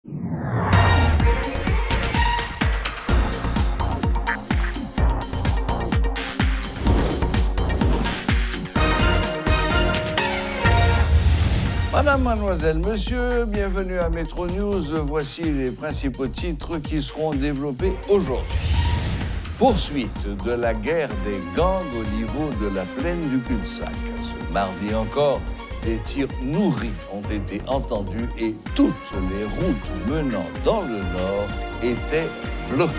Madame, mademoiselle, monsieur, bienvenue à Metro News. Voici les principaux titres qui seront développés aujourd'hui. Poursuite de la guerre des gangs au niveau de la plaine du cul-de-sac. Ce mardi encore, des tirs nourris ont été entendus et toutes les routes menant dans le nord étaient bloquées.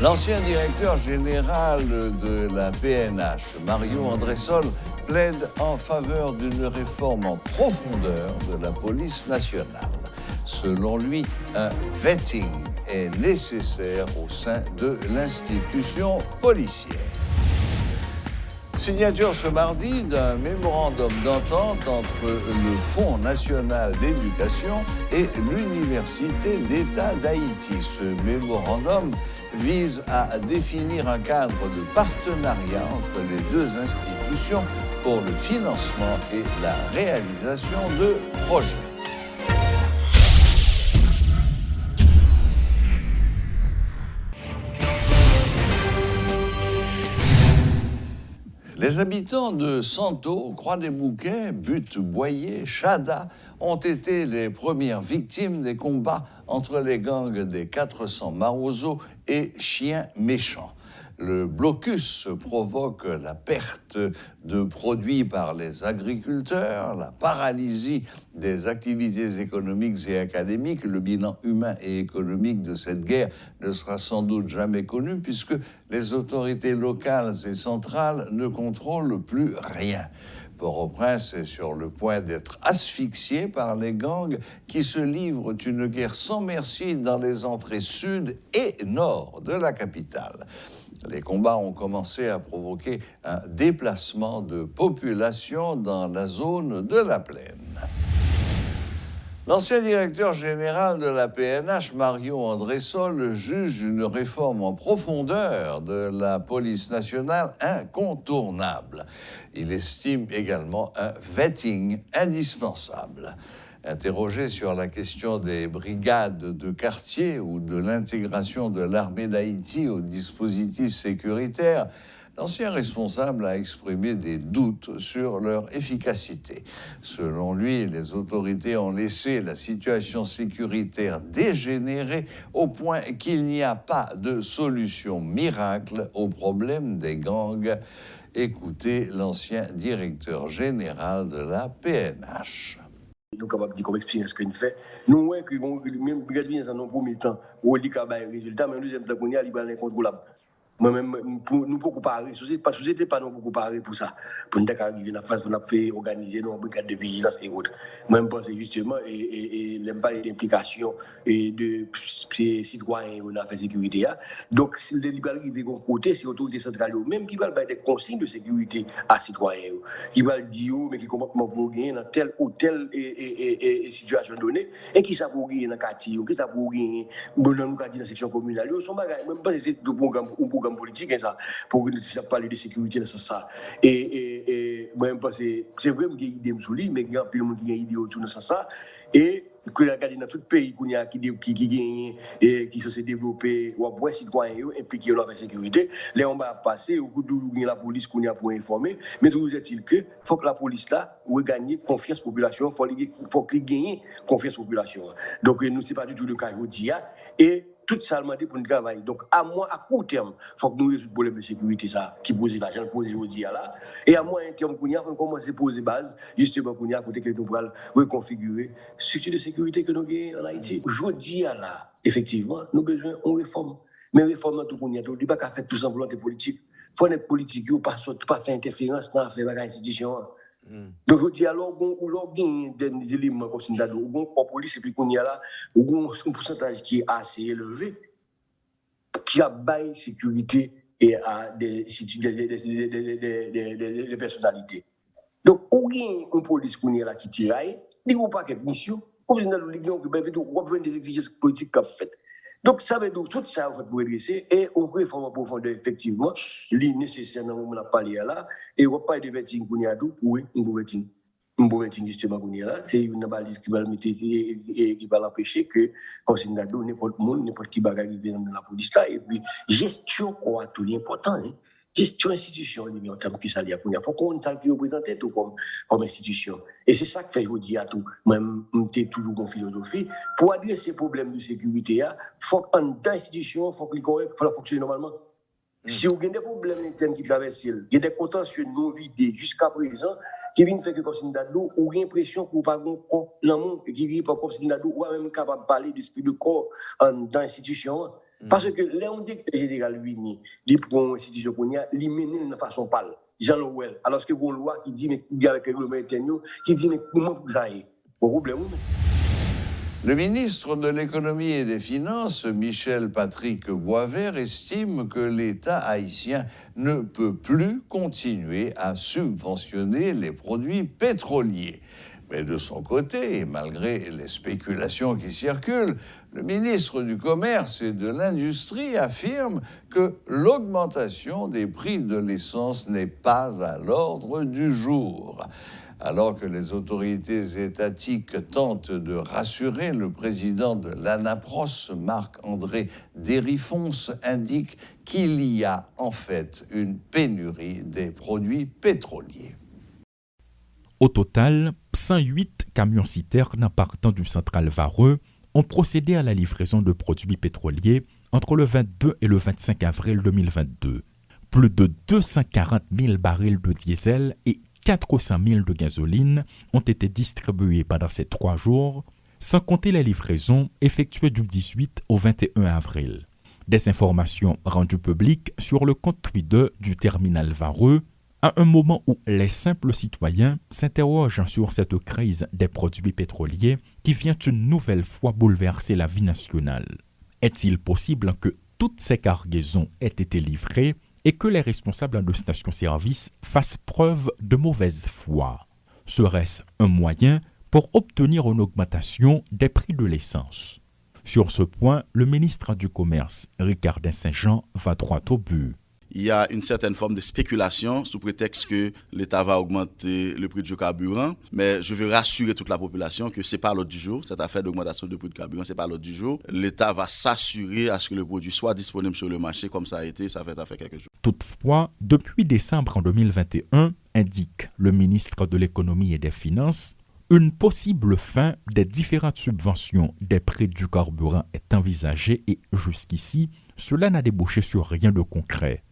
L'ancien directeur général de la PNH, Mario Andressol, plaide en faveur d'une réforme en profondeur de la police nationale. Selon lui, un vetting est nécessaire au sein de l'institution policière. Signature ce mardi d'un mémorandum d'entente entre le Fonds national d'éducation et l'Université d'État d'Haïti. Ce mémorandum vise à définir un cadre de partenariat entre les deux institutions pour le financement et la réalisation de projets. Les habitants de Santo, Croix-des-Bouquets, Butte-Boyer, Chada ont été les premières victimes des combats entre les gangs des 400 Marozo et Chiens Méchants. Le blocus provoque la perte de produits par les agriculteurs, la paralysie des activités économiques et académiques. Le bilan humain et économique de cette guerre ne sera sans doute jamais connu puisque les autorités locales et centrales ne contrôlent plus rien. Port-au-Prince est sur le point d'être asphyxié par les gangs qui se livrent une guerre sans merci dans les entrées sud et nord de la capitale. Les combats ont commencé à provoquer un déplacement de population dans la zone de la plaine. L'ancien directeur général de la PNH, Mario Andressol, juge une réforme en profondeur de la police nationale incontournable. Il estime également un vetting indispensable. Interrogé sur la question des brigades de quartier ou de l'intégration de l'armée d'Haïti au dispositif sécuritaire, l'ancien responsable a exprimé des doutes sur leur efficacité. Selon lui, les autorités ont laissé la situation sécuritaire dégénérer au point qu'il n'y a pas de solution miracle au problème des gangs. Écoutez l'ancien directeur général de la PNH. Nous sommes capables de dire comme expérience que nous faisons. Nous voyons que même brigadier dans un premier temps, où il y a des résultats, mais deuxième temps, il y a des incontrôlables. Moi-même, nous ne pouvons pas parler. La société n'est pas non beaucoup parler pour ça. Pour nous arriver dans la phase pour nous faire organiser nos brigades de vigilance et autres. Moi-même, je pense justement, et n'aime pas l'implication de citoyens dans la sécurité. Donc, si les libéraux arrivent de côté, c'est l'autorité centrale, même qui va faire des consignes de sécurité à citoyens, qui va dire, mais qui comportement pour gagner dans telle ou telle situation donnée, et qui ça pour gagner dans le quartier, qui ça pour gagner dans la section communale. Même pas c'est un programme politique ça pour parler de sécurité dans ça et moi c'est vrai que j'ai idée me souli mais il y a plein de monde qui a idée autour de ça et que regarder dans tout pays qui gagne et qui se développer ou bois citoyens impliqués dans la sécurité les on va passer au coup de la police qu'on a pour informer mais toujours est-il que faut que la police là regagner confiance population faut qu'il gagne confiance population donc nous c'est pas du tout le cas aujourd'hui et tout ça demandé pour nous travailler. Donc, à court terme, il faut que nous résolvions le problème de sécurité ça, qui pose l'argent, pose aujourd'hui là. Et à moyen terme, il faut commencer à poser base, justement, pour nous côté que nous allons reconfigurer la structure de sécurité que nous avons en Haïti. Aujourd'hui là, effectivement, nous avons besoin d'une réforme. Mais réforme, tout le monde, il ne faut pas faire tout sans volonté politique. Il faut être politique, il ne faut pas faire interférence dans les institutions. Donc, je dis alors, il y a des éléments comme ça, il y a une police, et puis il y a un pourcentage qui est assez élevé, qui a bail sécurité et à des personnalités. Donc, il y a une police qui tiraille, il n'y a pas de mission, il y a des exigences politiques qui sont faites. Donc, ça veut dire tout ça pour redresser et on réforme en profondeur, effectivement, les nécessaires dans le moment où on a parlé là, et on ne va pas de vetting pour nous, oui, un vetting. on pourrait utiliser justement là, c'est une balise qui va le mettre et qui va l'empêcher que comme c'est n'importe monde, n'importe qui va arriver dans la police là. Et puis gestion quoi tout l'important. Hein. Gestion institution, il y a un terme qui s'allie à il faut qu'on sache qui représente tout comme institution. Et c'est ça que fait aujourd'hui à tout. Même t'es toujours en philosophie pour adresser ces problèmes de sécurité. Il faut qu'en institution, faut qu'il correct, faut fonctionner normalement. Si vous avez des problèmes internes qui traversent, il y a des contentieux non vidés jusqu'à présent, qui viennent faire que comme Sindadou, ou l'impression que vous pas l'amour qui vit pas comme Sindadou, ou même capable de parler d'esprit de corps dans l'institution. Parce que là, on dit que le général Wini, il prend l'institution qu'on y a, il mène de façon pâle. Jean Lowell. Alors que vous avez une loi qui dit, mais qui avec le règlement interne, qui dit, mais comment vous avez un problème? Le ministre de l'Économie et des Finances, Michel Patrick Boisvert, estime que l'État haïtien ne peut plus continuer à subventionner les produits pétroliers. Mais de son côté, malgré les spéculations qui circulent, le ministre du Commerce et de l'Industrie affirme que l'augmentation des prix de l'essence n'est pas à l'ordre du jour. Alors que les autorités étatiques tentent de rassurer, le président de l'ANAPROS, Marc-André Derifonce, indique qu'il y a en fait une pénurie des produits pétroliers. Au total, 108 camions-citernes partant du central Vareux ont procédé à la livraison de produits pétroliers entre le 22 et le 25 avril 2022. Plus de 240 000 barils de diesel et 400 000 de gasoline ont été distribués pendant ces 3 jours, sans compter les livraisons effectuées du 18 au 21 avril. Des informations rendues publiques sur le compte Twitter du terminal Vareux à un moment où les simples citoyens s'interrogent sur cette crise des produits pétroliers qui vient une nouvelle fois bouleverser la vie nationale. Est-il possible que toutes ces cargaisons aient été livrées et que les responsables de stations-service fassent preuve de mauvaise foi? Serait-ce un moyen pour obtenir une augmentation des prix de l'essence? Sur ce point, le ministre du Commerce, Ricardin Saint-Jean, va droit au but. Il y a une certaine forme de spéculation sous prétexte que l'État va augmenter le prix du carburant. Mais je veux rassurer toute la population que ce n'est pas l'ordre du jour. Cette affaire d'augmentation du prix du carburant, ce n'est pas l'ordre du jour. L'État va s'assurer à ce que le produit soit disponible sur le marché comme ça a été, ça fait quelques jours. Toutefois, depuis décembre 2021, indique le ministre de l'Économie et des Finances, une possible fin des différentes subventions des prix du carburant est envisagée et jusqu'ici, cela n'a débouché sur rien de concret.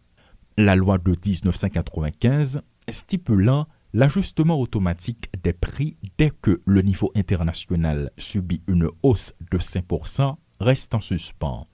La loi de 1995 stipulant l'ajustement automatique des prix dès que le niveau international subit une hausse de 5% reste en suspens.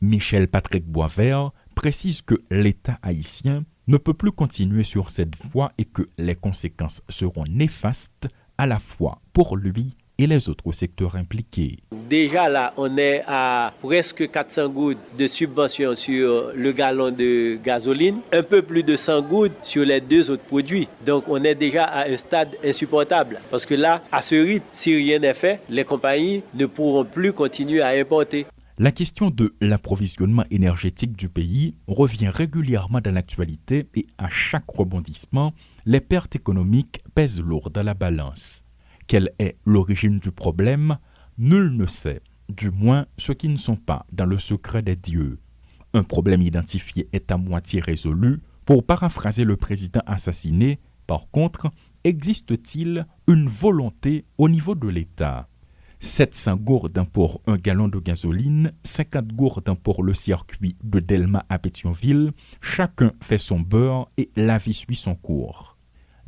Michel Patrick Boisvert précise que l'État haïtien ne peut plus continuer sur cette voie et que les conséquences seront néfastes à la fois pour lui et les autres secteurs impliqués. Déjà là, on est à presque 400 gouttes de subvention sur le gallon de gasoline, un peu plus de 100 gouttes sur les 2 autres produits. Donc on est déjà à un stade insupportable. Parce que là, à ce rythme, si rien n'est fait, les compagnies ne pourront plus continuer à importer. La question de l'approvisionnement énergétique du pays revient régulièrement dans l'actualité et à chaque rebondissement, les pertes économiques pèsent lourd dans la balance. Quelle est l'origine du problème? Nul ne sait, du moins ceux qui ne sont pas dans le secret des dieux. Un problème identifié est à moitié résolu. Pour paraphraser le président assassiné, par contre, existe-t-il une volonté au niveau de l'État? 700 gourdes pour un gallon de gasoline, 50 gourdes pour le circuit de Delma à Pétionville, chacun fait son beurre et la vie suit son cours.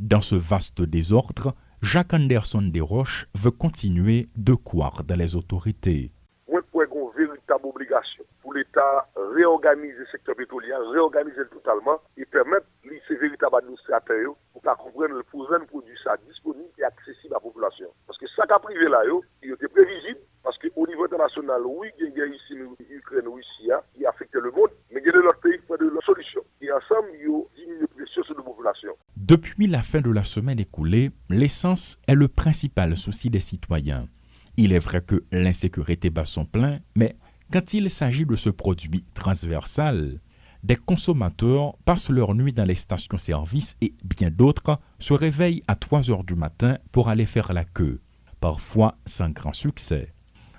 Dans ce vaste désordre, Jacques Anderson Desroches veut continuer de croire dans les autorités. Moi, pour une véritable obligation pour l'État réorganiser le secteur pétrolier, réorganiser totalement et permettre ces véritables administrateurs pour comprendre le produit ça disponible et accessible à la population. Parce que ça qui a privé là, il était prévisible. Parce qu'au niveau international, oui, il y a ici l'Ukraine, Russie, qui affecte le monde, mais il y a de l'autre pays qui font de la solution. Et ensemble, il y a diminué la pression sur la population. Depuis la fin de la semaine écoulée, l'essence est le principal souci des citoyens. Il est vrai que l'insécurité bat son plein, mais quand il s'agit de ce produit transversal, Des consommateurs passent leur nuit dans les stations-service et bien d'autres se réveillent à 3 heures du matin pour aller faire la queue, parfois sans grand succès.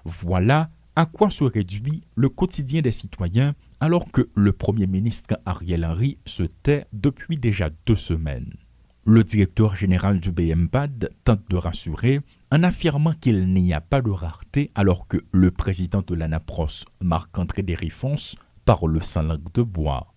Voilà à quoi se réduit le quotidien des citoyens alors que le Premier ministre Ariel Henry se tait depuis déjà 2 semaines. Le directeur général du BMPAD tente de rassurer en affirmant qu'il n'y a pas de rareté alors que le président de l'ANAPROS, Marc-André Desrifons, parle sans langue de bois.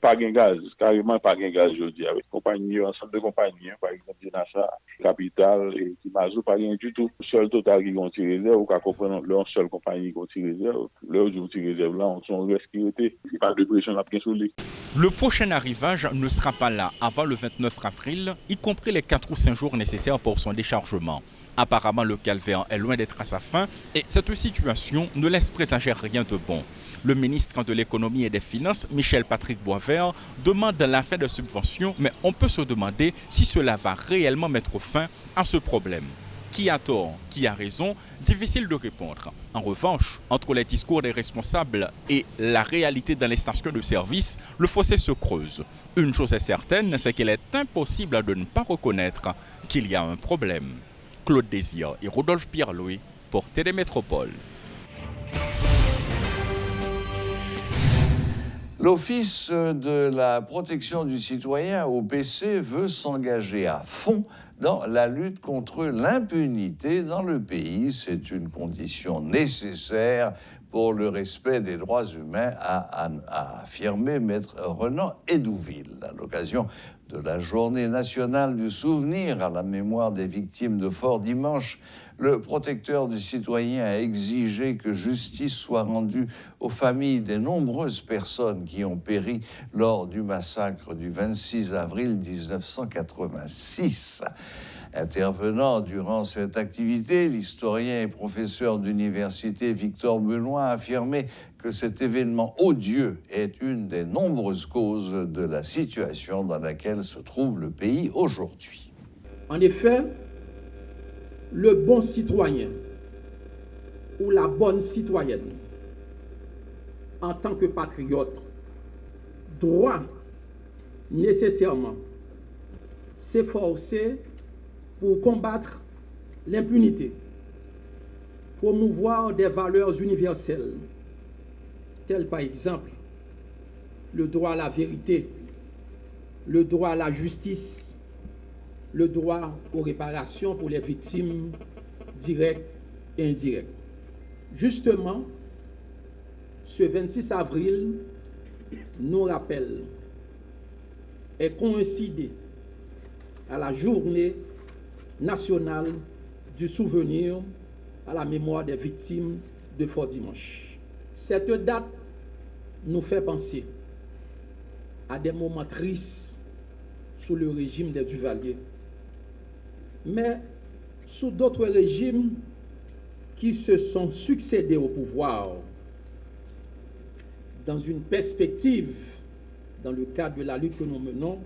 Pas de gaz, carrément pas de gaz aujourd'hui. Avec compagnie, ensemble de compagnies, par exemple, Dinasa, Capital et Timazo, pas rien du tout. Seul Total qui ont tiré réserve, ou qu'à comprendre, leur seule compagnie qui ont tiré réserve, leur jour tiré réserve là, on sont restés, pas de pression à bien sur lui. Le prochain arrivage ne sera pas là avant le 29 avril, y compris les 4 ou 5 jours nécessaires pour son déchargement. Apparemment, le calvaire est loin d'être à sa fin et cette situation ne laisse présager rien de bon. Le ministre de l'Économie et des Finances, Michel-Patrick Boisvert, demande la fin de subventions, mais on peut se demander si cela va réellement mettre fin à ce problème. Qui a tort, qui a raison, difficile de répondre. En revanche, entre les discours des responsables et la réalité dans les stations de service, le fossé se creuse. Une chose est certaine, c'est qu'il est impossible de ne pas reconnaître qu'il y a un problème. Claude Désir et Rodolphe Pierre-Louis pour Télémétropole. L'Office de la protection du citoyen, OPC, veut s'engager à fond dans la lutte contre l'impunité dans le pays. C'est une condition nécessaire pour le respect des droits humains, a affirmé Maître Renan Hédouville à l'occasion de la Journée nationale du souvenir à la mémoire des victimes de Fort Dimanche. Le protecteur du citoyen a exigé que justice soit rendue aux familles des nombreuses personnes qui ont péri lors du massacre du 26 avril 1986. Intervenant durant cette activité, l'historien et professeur d'université Victor Benoît a affirmé que cet événement odieux est une des nombreuses causes de la situation dans laquelle se trouve le pays aujourd'hui. En effet, le bon citoyen ou la bonne citoyenne, en tant que patriote, doit nécessairement s'efforcer pour combattre l'impunité, promouvoir des valeurs universelles, telles par exemple le droit à la vérité, le droit à la justice, le droit aux réparations pour les victimes directes et indirectes. Justement, ce 26 avril nous rappelle et coïncide à la journée nationale du souvenir à la mémoire des victimes de Fort Dimanche. Cette date nous fait penser à des moments tristes sous le régime des Duvalier, mais sous d'autres régimes qui se sont succédés au pouvoir dans une perspective, dans le cadre de la lutte que nous menons,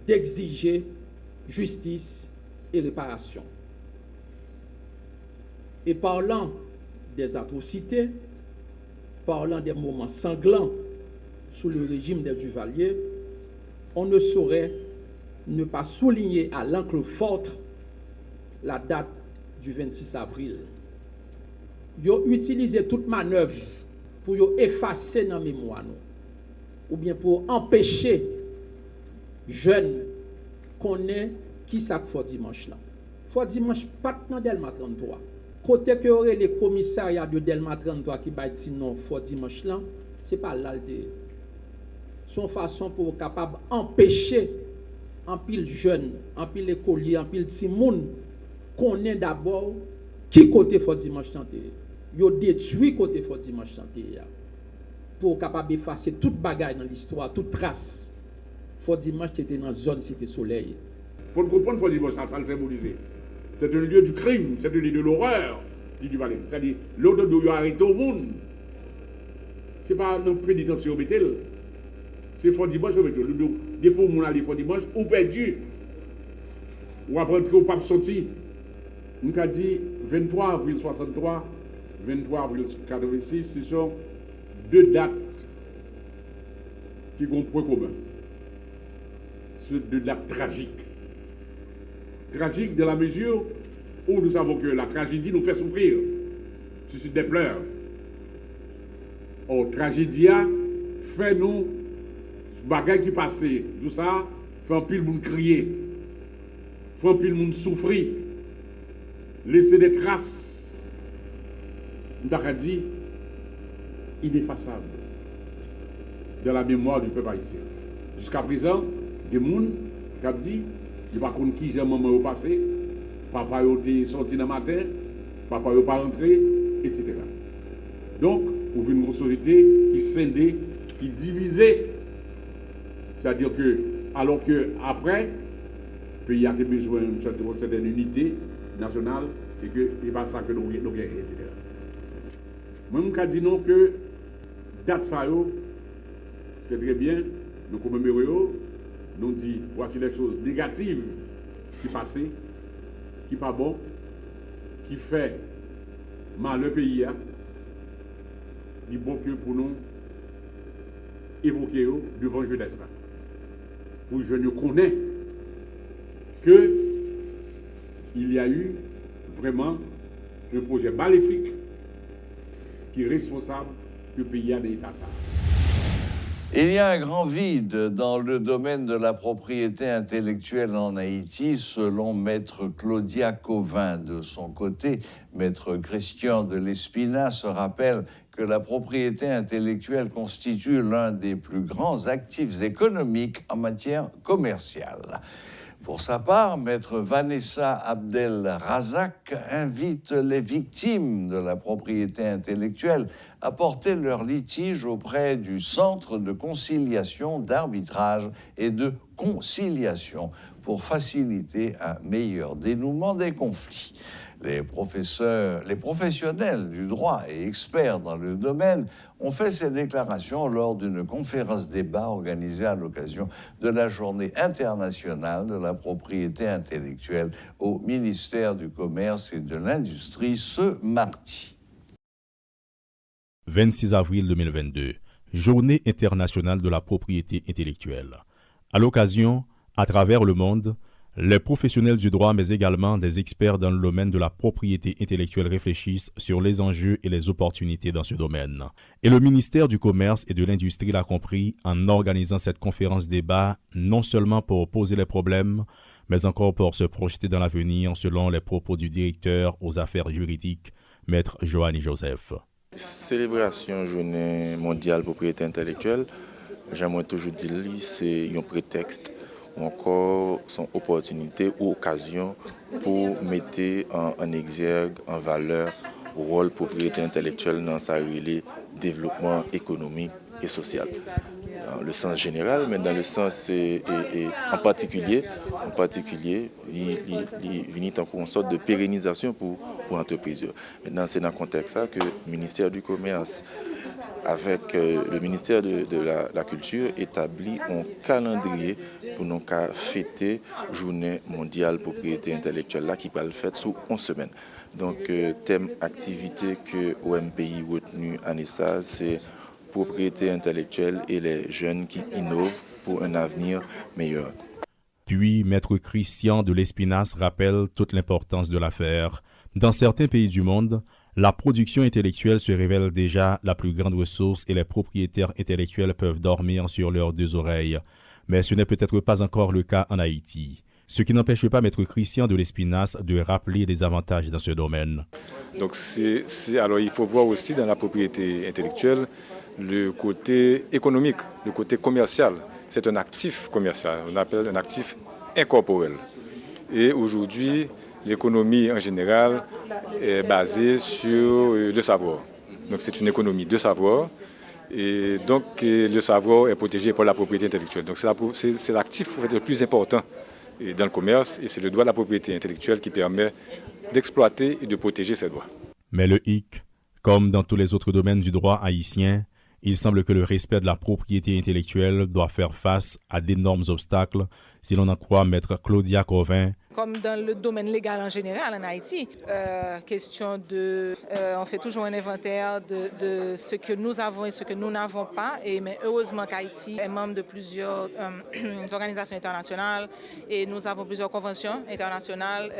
d'exiger justice et réparation. Et parlant des atrocités, parlant des moments sanglants sous le régime des Duvalier, on ne saurait ne pas souligner à l'encre forte la date du 26 avril. Ils ont utilisé toute manœuvre pour effacer dans la mémoire, ou bien pour empêcher jeunes qu'on ait qui ça Fort Dimanche là. Fort Dimanche pas dans Delma 33. Côté que aurait les commissariats de Delma 33 qui va dire non Fort Dimanche là, c'est pas là son façon pour capable empêcher en pile jeune, en pile écolier, en pile petit monde connaît d'abord qui côté Fort Dimanche tenté. Yo détruit côté Fort Dimanche tenté pour capable effacer toute bagaille dans l'histoire, toute trace. Fort Dimanche était dans zone Cité Soleil. Faut comprendre Fort Dimanche ça le symboliser. C'est un lieu du crime, c'est un lieu de l'horreur, dit du Valais. C'est-à-dire l'autre de yo arrêter au monde. C'est pas nos pénitentiaires au Bétel. C'est Fort Dimanche au Bétel. Des pour mon aller Fort Dimanche ou perdu. Ou après que pas sorti. On a dit 23 avril 63, 23 avril 86, ce sont deux dates qui ont un point commun. C'est de l'acte tragique. Tragique dans la mesure où nous savons que la tragédie nous fait souffrir, suscite des pleurs. Or, tragédie fait nous, bagaille qui passe, tout ça, fait un pile monde crier, fait un pile monde souffrir, laisser des traces, nous avons dit, ineffaçables dans la mémoire du peuple haïtien. Jusqu'à présent, des gens qui ont dit, je ne sais pas qui j'ai maman au passé, papa est sorti dans le matin, papa n'est pas rentré, etc. Donc, pour une société qui scindée, qui divisée, c'est-à-dire que, alors que après, le pays a besoin d'une certaine unité nationale et que c'est pas ça que nous gagnons, etc. Moi, je dis non que date ça, c'est très bien, nous commémorons, nous disons voici les choses négatives qui passent, qui pas bon, qui fait mal le pays. Il est bon que pour nous évoquer devant le jeunesse. Pour que je ne connais que il y a eu vraiment un projet maléfique qui est responsable que le pays a des états. Il y a un grand vide dans le domaine de la propriété intellectuelle en Haïti, selon maître Claudia Covin. De son côté, maître Christian de l'Espina se rappelle que la propriété intellectuelle constitue l'un des plus grands actifs économiques en matière commerciale. Pour sa part, maître Vanessa Abdel Razak invite les victimes de la propriété intellectuelle à porter leur litige auprès du Centre de conciliation, d'arbitrage et de conciliation pour faciliter un meilleur dénouement des conflits. Les professionnels du droit et experts dans le domaine ont fait ces déclarations lors d'une conférence débat organisée à l'occasion de la Journée internationale de la propriété intellectuelle au ministère du Commerce et de l'Industrie ce mardi. 26 avril 2022, Journée internationale de la propriété intellectuelle. À l'occasion, à travers le monde, les professionnels du droit, mais également des experts dans le domaine de la propriété intellectuelle réfléchissent sur les enjeux et les opportunités dans ce domaine. Et le ministère du Commerce et de l'Industrie l'a compris en organisant cette conférence débat, non seulement pour poser les problèmes, mais encore pour se projeter dans l'avenir, selon les propos du directeur aux affaires juridiques, Maître Joanny Joseph. Célébration Journée mondiale propriété intellectuelle, j'aimerais toujours dire que c'est un prétexte ou encore son opportunité ou occasion pour mettre en exergue, en valeur, le rôle propriété intellectuelle dans sa développement économique et social. Dans le sens général, mais dans le sens en particulier, il vient en sorte de pérennisation pour l'entreprise. Maintenant, c'est dans ce contexte que le ministère du Commerce, avec le ministère de la Culture, établit un calendrier pour nous fêter la Journée mondiale propriété intellectuelle là, qui va le faire sous 11 semaines. Donc, thème activité que OMPI retenu en ça, c'est propriété intellectuelle et les jeunes qui innovent pour un avenir meilleur. Puis, Maître Christian de l'Espinasse rappelle toute l'importance de l'affaire. Dans certains pays du monde, la production intellectuelle se révèle déjà la plus grande ressource et les propriétaires intellectuels peuvent dormir sur leurs deux oreilles. Mais ce n'est peut-être pas encore le cas en Haïti. Ce qui n'empêche pas Maître Christian de l'Espinasse de rappeler les avantages dans ce domaine. Donc alors il faut voir aussi dans la propriété intellectuelle le côté économique, le côté commercial. C'est un actif commercial, on appelle un actif incorporel. Et aujourd'hui, l'économie en général est basée sur le savoir. Donc c'est une économie de savoir. Et donc le savoir est protégé par la propriété intellectuelle. Donc c'est l'actif le plus important dans le commerce et c'est le droit de la propriété intellectuelle qui permet d'exploiter et de protéger ces droits. Mais le hic, comme dans tous les autres domaines du droit haïtien, il semble que le respect de la propriété intellectuelle doit faire face à d'énormes obstacles Si l'on en croit Maître Claudia Covin, comme dans le domaine légal en général en Haïti, question de, on fait toujours un inventaire de ce que nous avons et ce que nous n'avons pas. Mais heureusement qu'Haïti est membre de plusieurs organisations internationales et nous avons plusieurs conventions internationales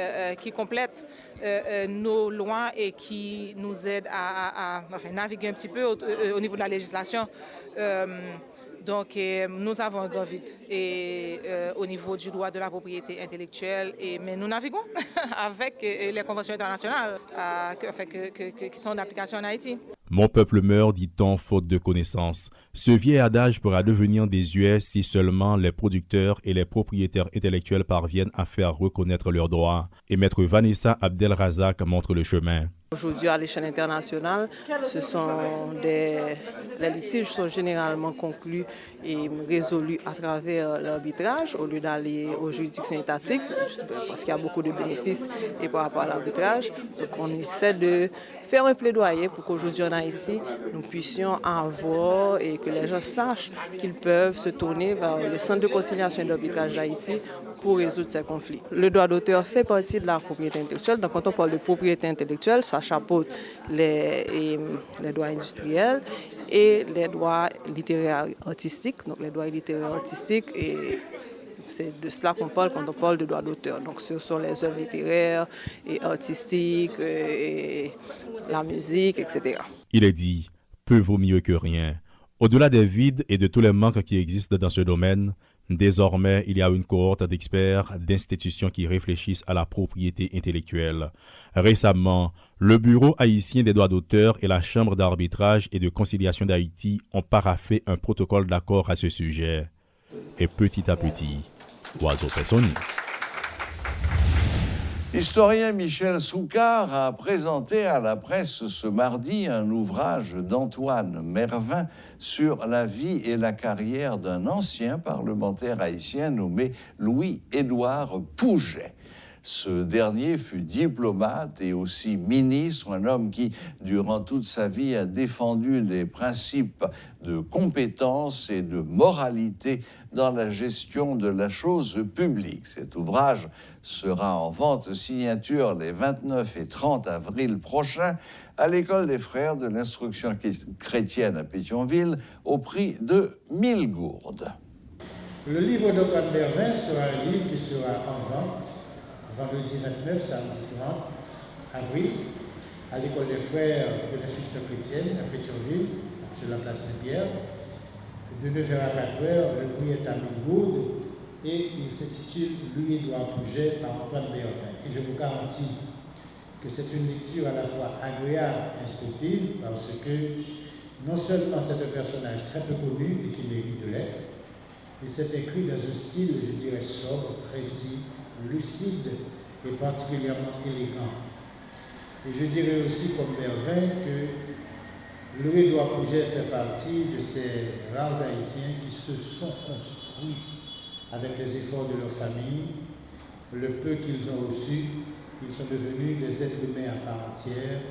qui complètent nos lois et qui nous aident à naviguer un petit peu au niveau de la législation. Donc, nous avons un grand vide au niveau du droit de la propriété intellectuelle, mais nous naviguons avec les conventions internationales qui sont d'application en Haïti. Mon peuple meurt, dit-on, faute de connaissances. Ce vieil adage pourra devenir désuet si seulement les producteurs et les propriétaires intellectuels parviennent à faire reconnaître leurs droits. Et Maître Vanessa Abdelrazak montre le chemin. Aujourd'hui, à l'échelle internationale, les litiges sont généralement conclus et résolus à travers l'arbitrage au lieu d'aller aux juridictions étatiques, parce qu'il y a beaucoup de bénéfices et par rapport à l'arbitrage. Donc, on essaie de faire un plaidoyer pour qu'aujourd'hui en Haïti, nous puissions avoir et que les gens sachent qu'ils peuvent se tourner vers le Centre de conciliation et d'arbitrage d'Haïti pour résoudre ces conflits. Le droit d'auteur fait partie de la propriété intellectuelle. Donc, quand on parle de propriété intellectuelle, ça chapeaute les droits industriels et les droits littéraires artistiques. Donc, les droits littéraires artistiques, et c'est de cela qu'on parle quand on parle de droit d'auteur. Donc, ce sont les œuvres littéraires et artistiques, et la musique, etc. Il est dit, peu vaut mieux que rien. Au-delà des vides et de tous les manques qui existent dans ce domaine, désormais, il y a une cohorte d'experts, d'institutions qui réfléchissent à la propriété intellectuelle. Récemment, le Bureau haïtien des droits d'auteur et la Chambre d'arbitrage et de conciliation d'Haïti ont paraphé un protocole d'accord à ce sujet. Et petit à petit, oiseau fait son nid. L'historien Michel Soucard a présenté à la presse ce mardi un ouvrage d'Antoine Mervin sur la vie et la carrière d'un ancien parlementaire haïtien nommé Louis-Édouard Pouget. Ce dernier fut diplomate et aussi ministre, un homme qui, durant toute sa vie, a défendu les principes de compétence et de moralité dans la gestion de la chose publique. Cet ouvrage sera en vente signature les 29 et 30 avril prochains à l'École des Frères de l'Instruction chrétienne à Pétionville au prix de 1000 gourdes. Le livre d'Antoine Mervin sera un livre qui sera en vente vendredi 29, samedi 30 avril, à l'École des Frères de l'Instruction chrétienne à Pétionville, sur la place Saint-Pierre. De 9h à 4h, le prix est à 1000 gourdes et il s'intitule Louis-Édouard Pouget par Antoine Mervin. Et je vous garantis que c'est une lecture à la fois agréable et instructive parce que non seulement c'est un personnage très peu connu et qui mérite de l'être, mais c'est écrit dans un style, je dirais, sobre, précis, lucide et particulièrement élégant. Et je dirais aussi comme Mervin que Louis-Édouard Pouget fait partie de ces rares Haïtiens qui se sont construits avec les efforts de leur famille, le peu qu'ils ont reçu, ils sont devenus des êtres humains à part entière,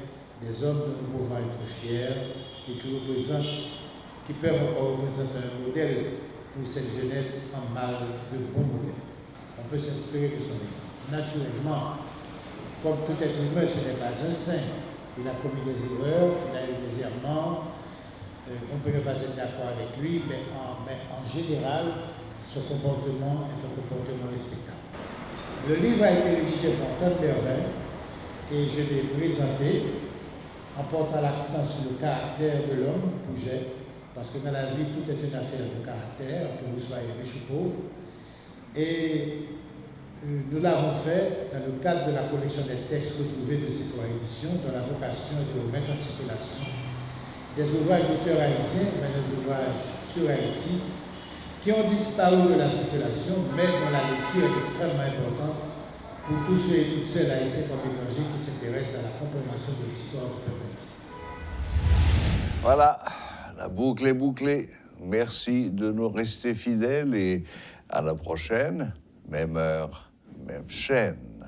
des hommes dont nous pouvons être fiers et qui peuvent encore représenter un modèle pour cette jeunesse en mal de bon modèle. On peut s'inspirer de son exemple. Naturellement, comme tout être humain, ce n'est pas un saint. Il a commis des erreurs, il a eu des errements. On peut ne pas être d'accord avec lui, mais en général, son comportement est un comportement respectable. Le livre a été rédigé par Antoine Mervin et je l'ai présenté en portant l'accent sur le caractère de l'homme, Pouget, parce que dans la vie, tout est une affaire de caractère, que vous soyez riche ou pauvre. Et nous l'avons fait dans le cadre de la collection des textes retrouvés de ces trois éditions, dont la vocation est de mettre en circulation des ouvrages d'auteurs haïtiens, mais des ouvrages sur Haïti, qui ont disparu de la circulation, mais dont la lecture est extrêmement importante pour tous ceux et toutes celles haïtiens comme étrangers qui s'intéressent à la compréhension de l'histoire du peuple haïtien. Voilà, la boucle est bouclée. Merci de nous rester fidèles et à la prochaine. Même heure, même chaîne.